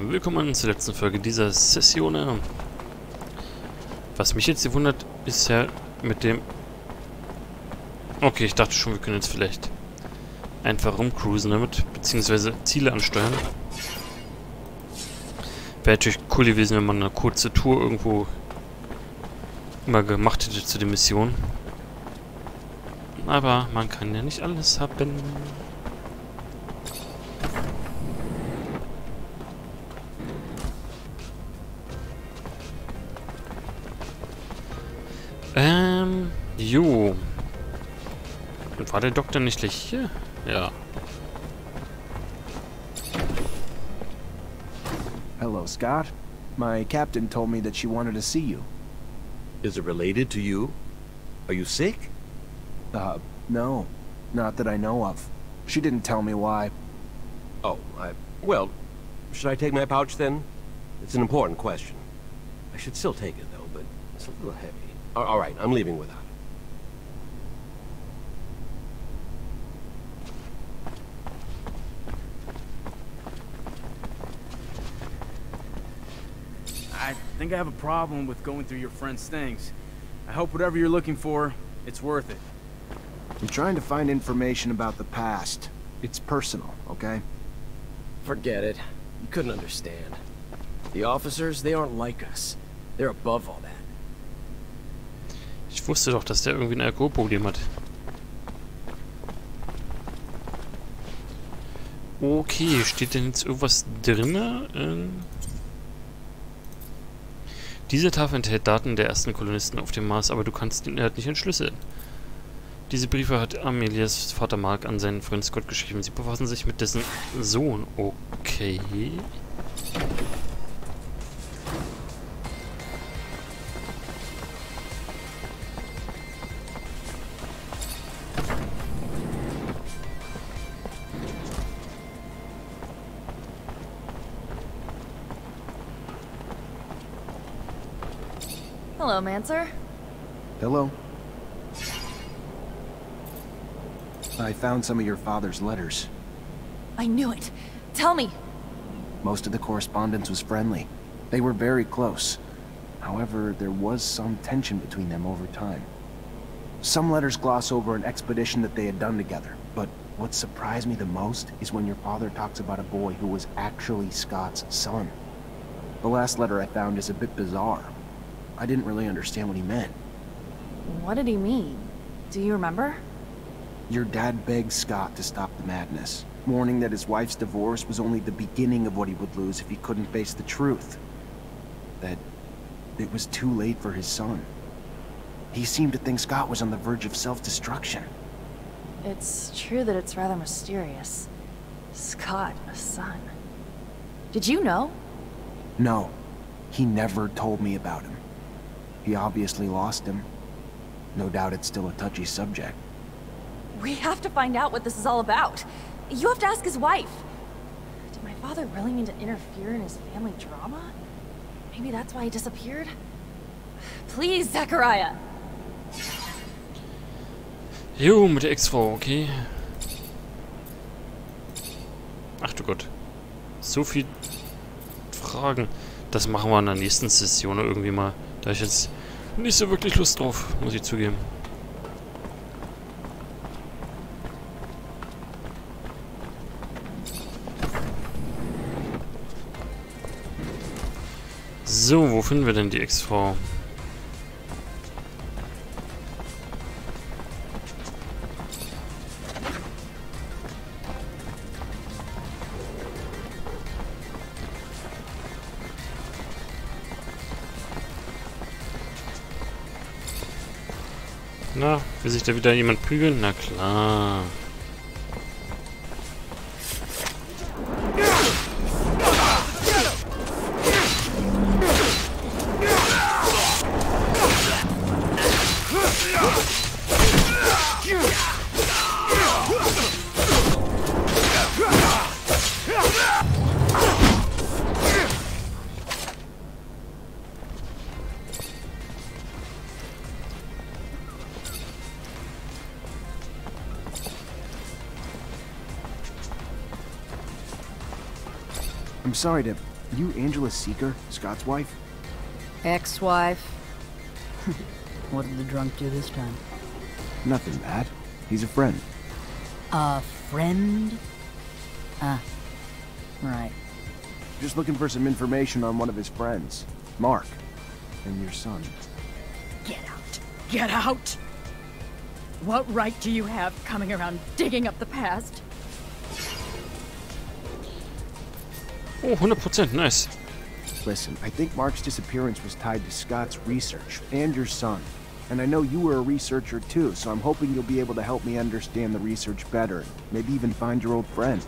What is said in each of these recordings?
Willkommen zur letzten Folge dieser Session. Was mich jetzt wundert, ist ja mit dem... Okay, ich dachte schon, wir können jetzt vielleicht einfach rumcruisen damit, beziehungsweise Ziele ansteuern. Wäre natürlich cool gewesen, wenn man eine kurze Tour irgendwo mal gemacht hätte zu den Missionen. Aber man kann ja nicht alles haben. Jo. War der Doktor nicht gleich hier? Ja. Hello, Scott. My captain told me that she wanted to see you. Is it related to you? Are you sick? No. Not that I know of. She didn't tell me why. Oh, well, should I take my pouch then? It's an important question. I should still take it though, but it's a little heavy. All right, I'm leaving without it. I think I have a problem with going through your friend's things. I hope whatever you're looking for, it's worth it. I'm trying to find information about the past. It's personal, okay? Forget it. You couldn't understand. The officers, they aren't like us. They're above all that. Ich wusste doch, dass der irgendwie ein Alkoholproblem hat. Okay, steht denn jetzt irgendwas drin? Diese Tafel enthält Daten der ersten Kolonisten auf dem Mars, aber du kannst den Inhalt nicht entschlüsseln. Diese Briefe hat Amelias Vater Mark an seinen Freund Scott geschrieben. Sie befassen sich mit dessen Sohn. Okay. Hello, Mancer. Hello. I found some of your father's letters. I knew it. Tell me. Most of the correspondence was friendly. They were very close. However, there was some tension between them over time. Some letters gloss over an expedition that they had done together, but what surprised me the most is when your father talks about a boy who was actually Scott's son. The last letter I found is a bit bizarre. I didn't really understand what he meant. What did he mean? Do you remember? Your dad begged Scott to stop the madness, warning that his wife's divorce was only the beginning of what he would lose if he couldn't face the truth. That it was too late for his son. He seemed to think Scott was on the verge of self-destruction. It's true that it's rather mysterious. Scott, a son. Did you know? No, he never told me about him. He obviously lost him. No doubt it's still a touchy subject. We have to find out what this is all about. You have to ask his wife. Did my father really mean to interfere in his family drama? Maybe that's why he disappeared? Please, Zachariah! Jo, mit der Ex-Frau, okay. Ach du Gott. So viel Fragen. Das machen wir in der nächsten Session irgendwie mal. Da ich jetzt nicht so wirklich Lust drauf, muss ich zugeben. So, wo finden wir denn die Ex-Frau? Na, will sich da wieder jemand prügeln? Na klar. I'm sorry to You Angela Seeker, Scott's wife? Ex-wife? What did the drunk do this time? Nothing bad. He's a friend. A friend? Ah, right. Just looking for some information on one of his friends, Mark, and your son. Get out! Get out! What right do you have coming around digging up the past? Oh, 100%, nice. Listen, I think Mark's disappearance was tied to Scott's research and your son. And I know you were a researcher too, so I'm hoping you'll be able to help me understand the research better. Maybe even find your old friend.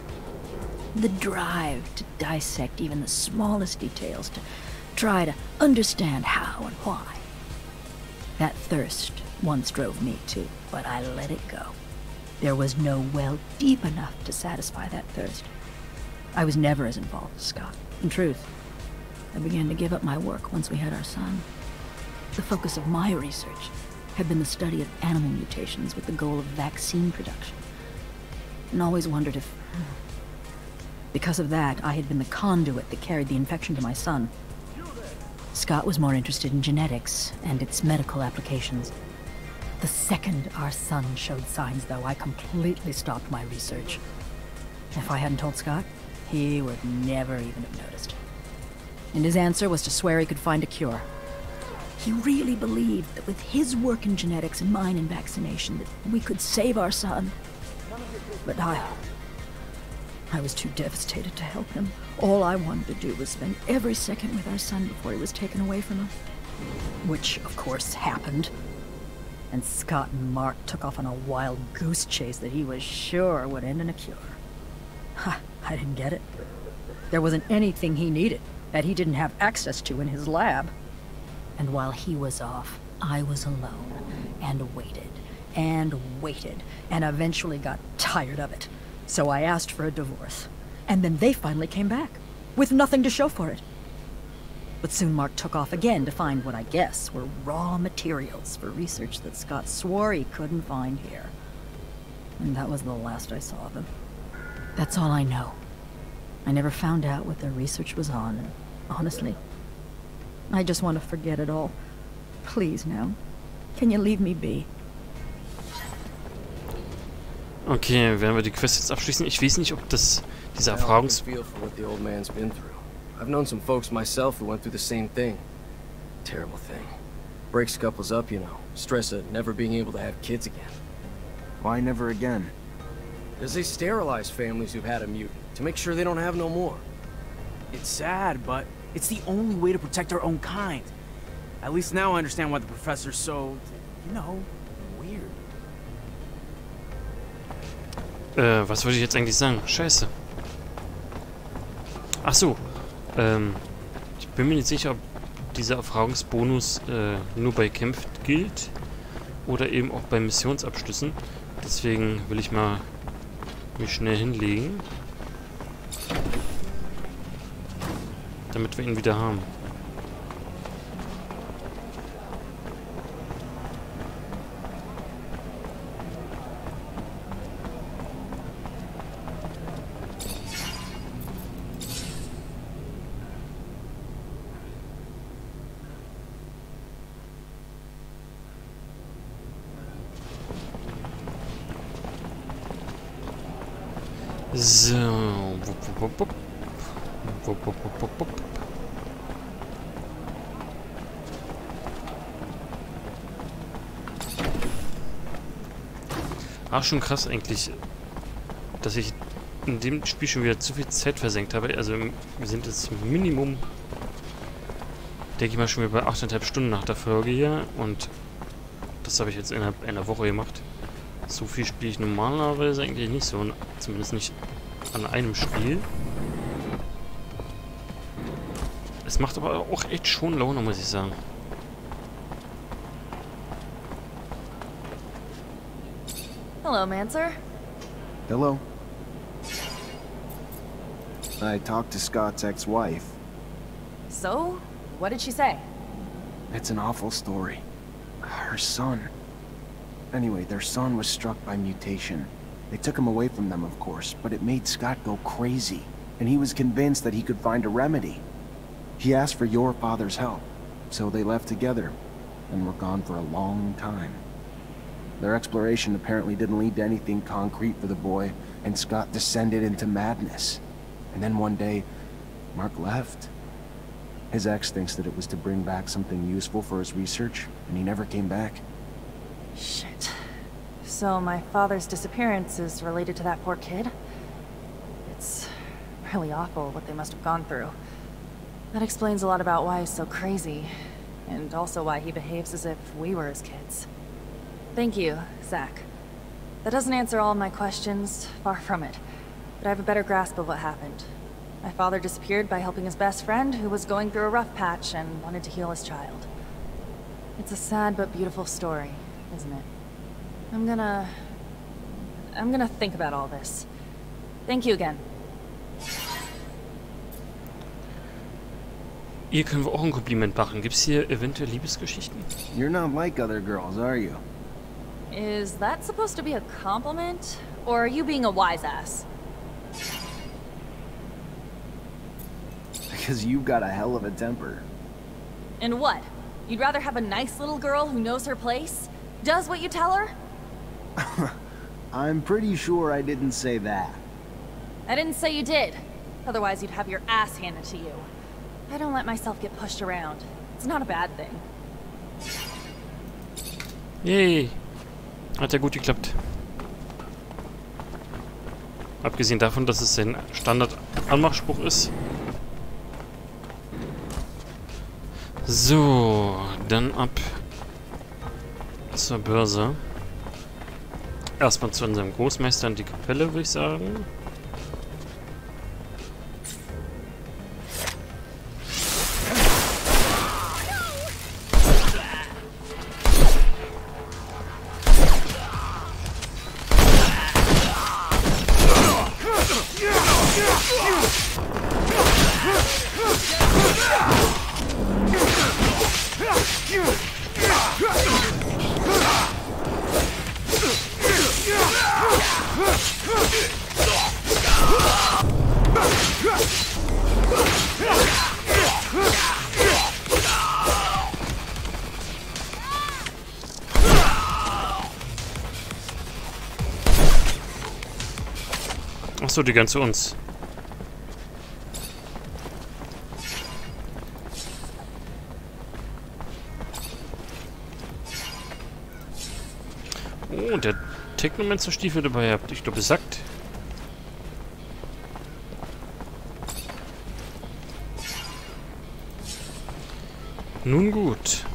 The drive to dissect even the smallest details, to try to understand how and why. That thirst once drove me too, but I let it go. There was no well deep enough to satisfy that thirst. I was never as involved as Scott. In truth, I began to give up my work once we had our son. The focus of my research had been the study of animal mutations with the goal of vaccine production. And always wondered if... Because of that, I had been the conduit that carried the infection to my son. Scott was more interested in genetics and its medical applications. The second our son showed signs, though, I completely stopped my research. If I hadn't told Scott, he would never even have noticed. And his answer was to swear he could find a cure. He really believed that with his work in genetics and mine in vaccination, that we could save our son. But I was too devastated to help him. All I wanted to do was spend every second with our son before he was taken away from us. Which, of course, happened. And Scott and Mark took off on a wild goose chase that he was sure would end in a cure. I didn't get it. There wasn't anything he needed that he didn't have access to in his lab. And while he was off, I was alone, and waited, and eventually got tired of it. So I asked for a divorce. And then they finally came back, with nothing to show for it. But soon Mark took off again to find what I guess were raw materials for research that Scott swore he couldn't find here. And that was the last I saw of him. That's all I know. I never found out what their research was on, and honestly, I just want to forget it all. Please now. Can you leave me be? Okay, werden wir die Quest jetzt abschließen. Ich weiß nicht, ob das diese feel for what the old man's been through. I've known some folks myself who went through the same thing. Terrible thing. Breaks couples up, you know. Stress of never being able to have kids again. Why never again? Because they sterilize families who've had a mutant to make sure they don't have no more. It's sad, but it's the only way to protect our own kind. At least now I understand why the professor's so, you know, weird. Was wollte ich jetzt eigentlich sagen? Scheiße. Ach so. Ich bin mir nicht sicher, ob dieser Erfahrungsbonus nur bei Kämpfen gilt oder eben auch bei Missionsabschlüssen. Deswegen will ich mal mich schnell hinlegen, damit wir ihn wieder haben. So. Wupp, wupp, wupp. Wupp, wupp, wupp, wupp, wupp. Ach, schon krass eigentlich, dass ich in dem Spiel schon wieder zu viel Zeit versenkt habe. Also wir sind jetzt Minimum, denke ich mal, schon wieder bei 8,5 Stunden nach der Folge hier. Und das habe ich jetzt innerhalb einer Woche gemacht. So viel spiele ich normalerweise eigentlich nicht so. Zumindest nicht an einem Spiel. Es macht aber auch echt schon Laune, muss ich sagen. Hello, Mancer. Hello. I talked to Scott's ex-wife. So, what did she say? It's an awful story. Her son. Anyway, their son was struck by mutation. They took him away from them, of course, but it made Scott go crazy. and he was convinced that he could find a remedy. He asked for your father's help, so they left together, and were gone for a long time. Their exploration apparently didn't lead to anything concrete for the boy, and Scott descended into madness. And then one day, Mark left. His ex thinks that it was to bring back something useful for his research, and he never came back. Shit. So my father's disappearance is related to that poor kid? It's really awful what they must have gone through. That explains a lot about why he's so crazy, and also why he behaves as if we were his kids. Thank you, Zach. That doesn't answer all of my questions, far from it, but I have a better grasp of what happened. My father disappeared by helping his best friend, who was going through a rough patch and wanted to heal his child. It's a sad but beautiful story, isn't it? I'm gonna think about all this. Thank you again. Ihr können wir auch ein Kompliment machen. Gibt's hier eventuell Liebesgeschichten? You're not like other girls, are you? Is that supposed to be a compliment? Or are you being a wise ass? Because you've got a hell of a temper. And what? You'd rather have a nice little girl who knows her place? Does what you tell her? I'm pretty sure I didn't say that. I didn't say you did. Otherwise you'd have your ass handed to you. I don't let myself get pushed around. It's not a bad thing. Yay. Hat ja gut geklappt. Abgesehen davon, dass es sein Standard-Anmachspruch ist. So, dann ab zur Börse. Erstmal zu unserem Großmeister in die Kapelle, würde ich sagen. Achso, die gehören zu uns. Oh, der Technomancer Stiefel dabei habt. Ich glaube, es sagt. Nun gut.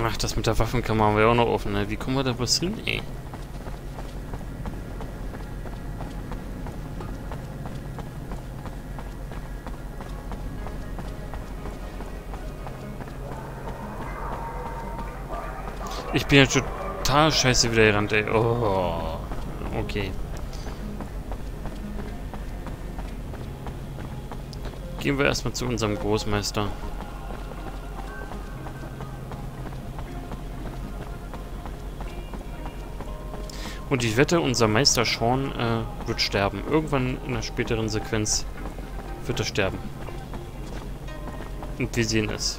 Ach, das mit der Waffenkammer haben wir auch noch offen, ne? Wie kommen wir da bloß hin, ey? Ich bin ja total scheiße wieder gerannt, ey. Oh, okay. Gehen wir erstmal zu unserem Großmeister. Und ich wette, unser Meister Sean wird sterben. Irgendwann in einer späteren Sequenz wird er sterben. Und wir sehen es.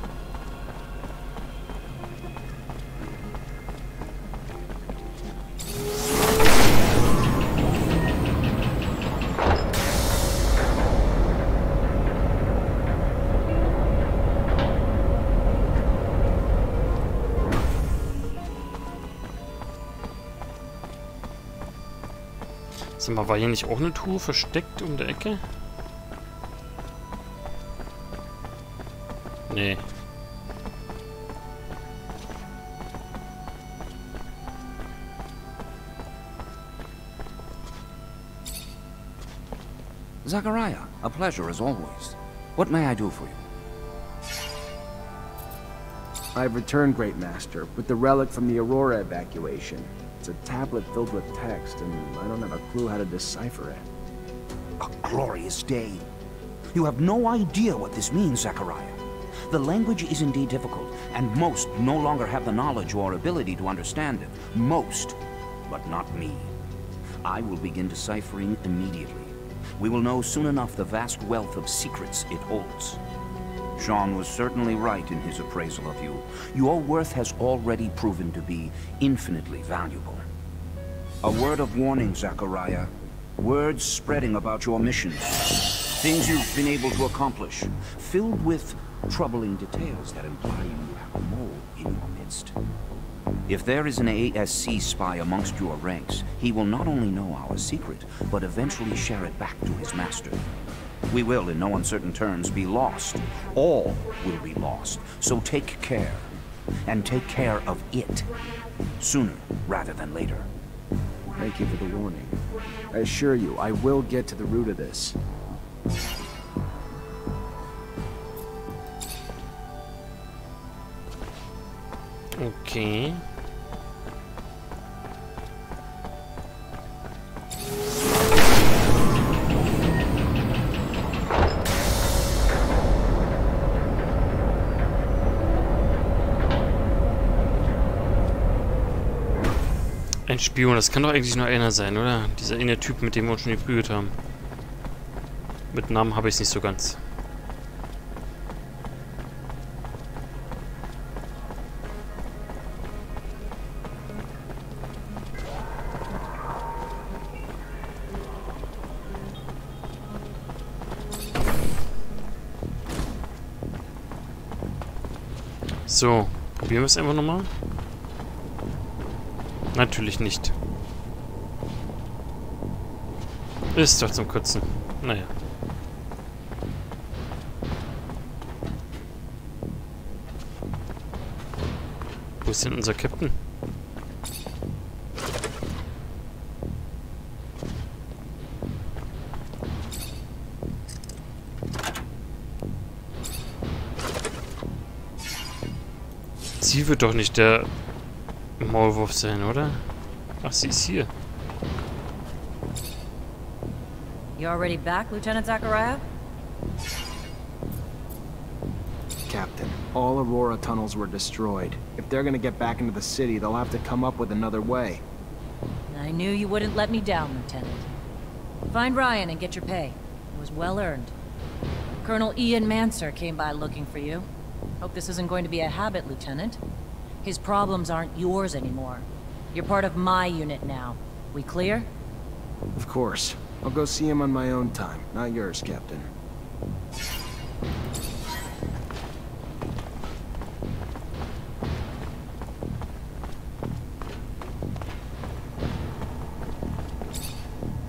Sag mal, war hier nicht auch eine Truhe versteckt um der Ecke? Nee. Zachariah, a pleasure as always. What may I do for you? I've returned, Great Master, with the relic from the Aurora evacuation. It's a tablet filled with text, and I don't have a clue how to decipher it. A glorious day. You have no idea what this means, Zachariah. The language is indeed difficult, and most no longer have the knowledge or ability to understand it. Most, but not me. I will begin deciphering immediately. We will know soon enough the vast wealth of secrets it holds. Jean was certainly right in his appraisal of you. Your worth has already proven to be infinitely valuable. A word of warning, Zachariah. Words spreading about your missions. Things you've been able to accomplish. Filled with troubling details that imply you have a mole in your midst. If there is an ASC spy amongst your ranks, he will not only know our secret, but eventually share it back to his master. We will, in no uncertain terms, be lost. All will be lost. So take care. And take care of it. Sooner rather than later. Thank you for the warning. I assure you, I will get to the root of this. Okay. Ein Spion, das kann doch eigentlich nur einer sein, oder? Dieser eine Typ, mit dem wir uns schon geprügelt haben. Mit Namen habe ich es nicht so ganz. So, probieren wir es einfach nochmal. Natürlich nicht. Ist doch zum Kotzen. Naja. Wo ist denn unser Captain? Sie wird doch nicht der Maulwurf sein, oder? Ach, sie ist hier. You already back, Lieutenant Zachariah? Captain, all Aurora tunnels were destroyed. If they're gonna get back into the city, they'll have to come up with another way. I knew you wouldn't let me down, Lieutenant. Find Ryan and get your pay. It was well earned. Colonel Ian Mancer came by looking for you. Hope this isn't going to be a habit, Lieutenant. His problems aren't yours anymore. You're part of my unit now. We clear? Of course. I'll go see him on my own time, not yours, Captain.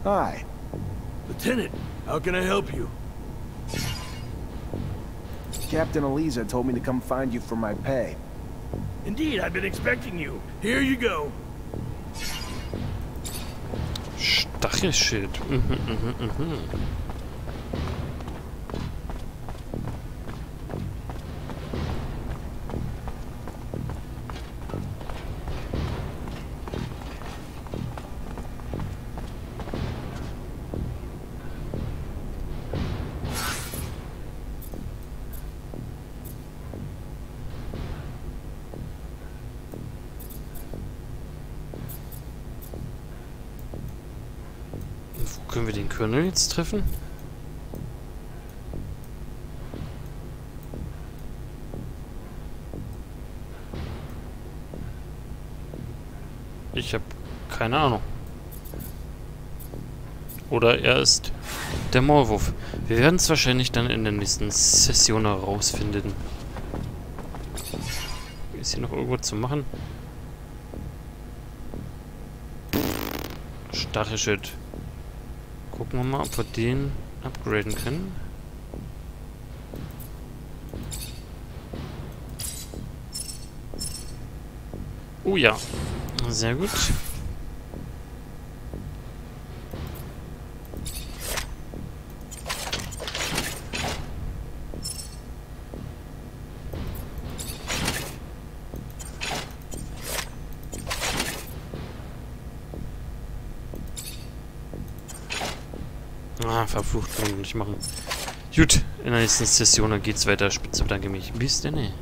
Hi. Lieutenant, how can I help you? Captain Eliza told me to come find you for my pay. Indeed, I've been expecting you. Here you go. Stachelschild. Können wir den Colonel jetzt treffen? Ich habe keine Ahnung. Oder er ist der Maulwurf. Wir werden es wahrscheinlich dann in der nächsten Session herausfinden. Ist hier noch irgendwo zu machen? Stachelschild. Gucken wir mal, ob wir den upgraden können. Oh ja, sehr gut. Ah, verflucht, kann man nicht machen. Gut, in der nächsten Session geht's weiter. Spitze, bedanke mich. Bis denn.